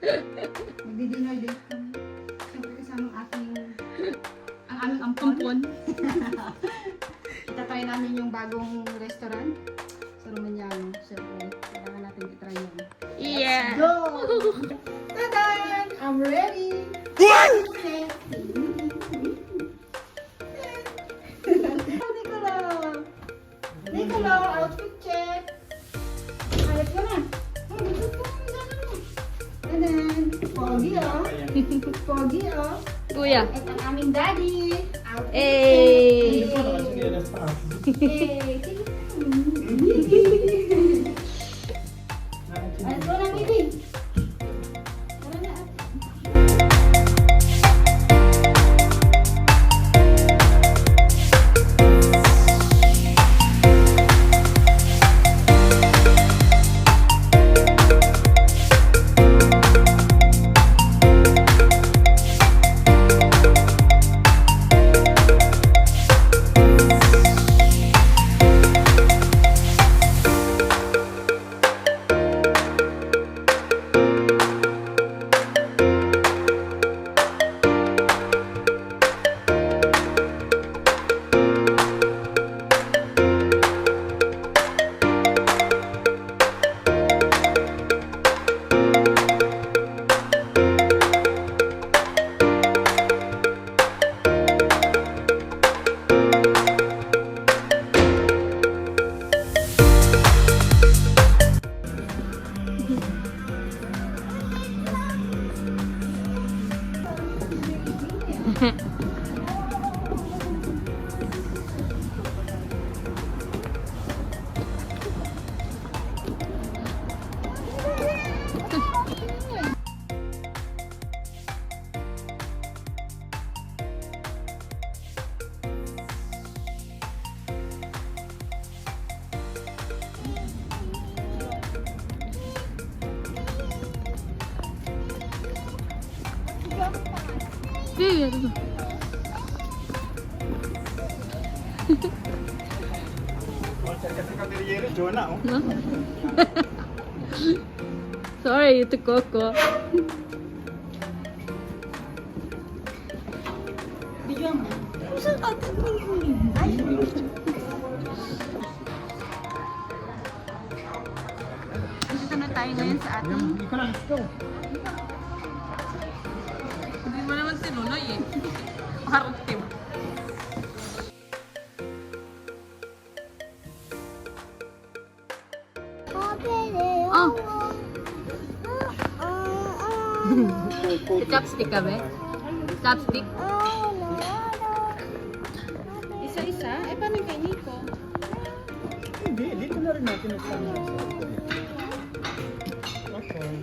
Magdi-dinner date kami. Siyempre kasama ang aming Ampon. Itatry namin yung bagong restaurant sa Romaniano. Siyempre, kailangan natin itry yun. Yeah. Go! Tadan! I'm ready! Nicola, outfit check! Ayos ka na! And then, Pogi oh! Pogi oh! Kuya. At ang aming daddy! Outfit Hey! check! Hey! Ayos ko na, baby! Tara na, ate. Yeah. No? Sorry, ito Coco. Bigyan mo. Dito na tayo ngayon sa ating... Hindi mo naman tinuloy eh. Parang team. Oh! Chopstick kami? Chopstick? Isa-isa? Eh, paano kay Nico? Hindi, dito na rin natin nagsama. Okay.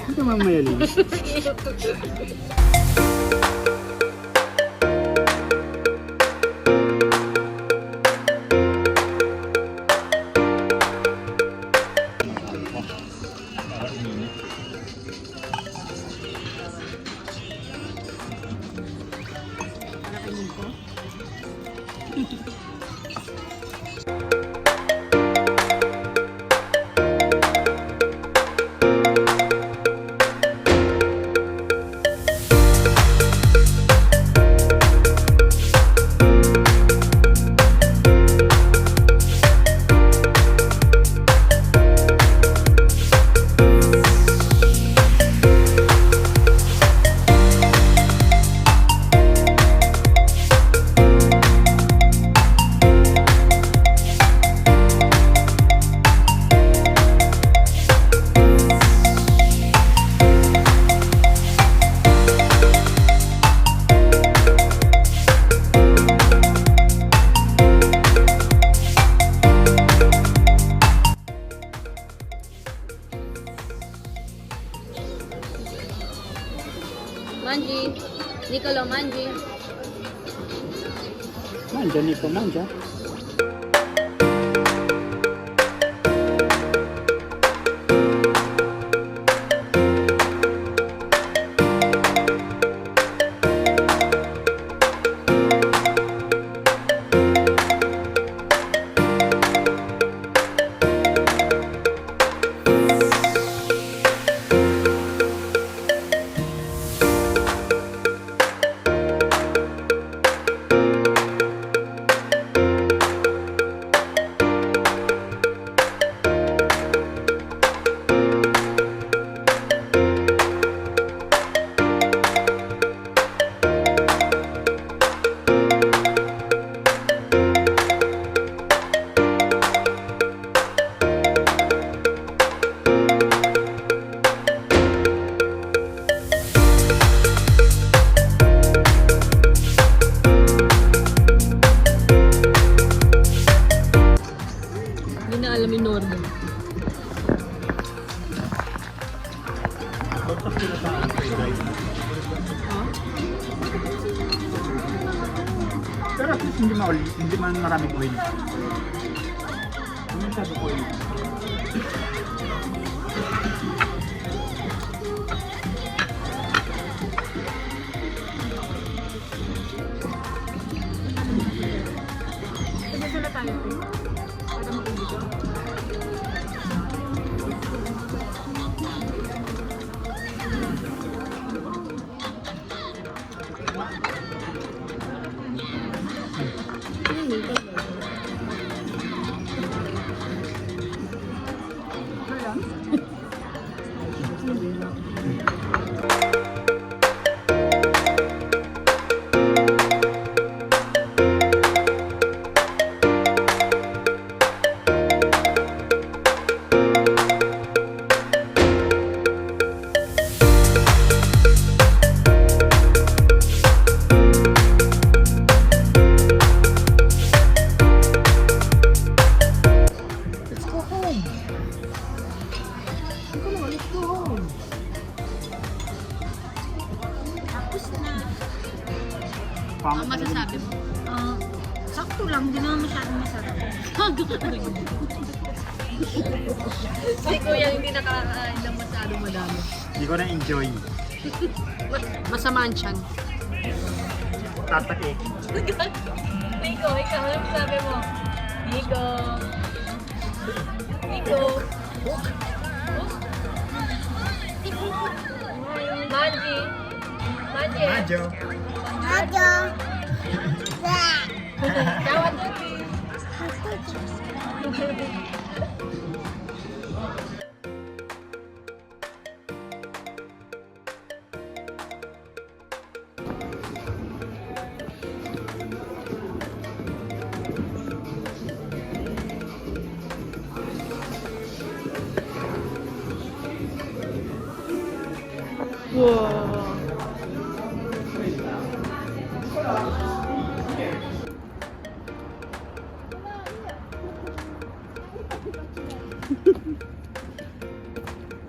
Ito mamaya lang. Para kay Nico? Lolo Manji. Manja, Nico, manja. Hindi na alam yung order. Pero at least hindi man maraming oil. Ano masyado oil? Kasi na tayo. Para makulit. Let's go home. Let's go home. Tapos na. Pangit Ang masasabi mo? Sakto lang, hindi naman masyadong masarap. Si Kuya hindi nakakain ng masyadong madami. Hindi ko na-enjoy. Masamaan siyan. Tatak eh. Nico, ikaw, ano sabi mo? Nico. Nico. Manji. Manji. Majo. Tawad mo, please. Wow.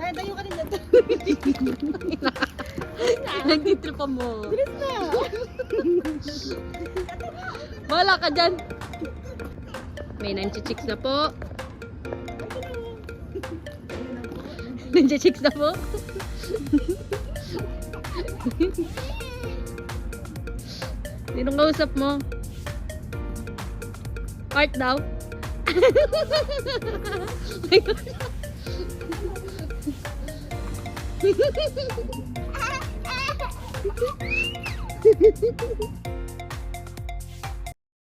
Tayo ka rin dito. Nagtitripa mo. Bilis na. Wala ka dyan. May nanchichicks na po. Nanchichicks na po. Sinong kausap mo? Art daw?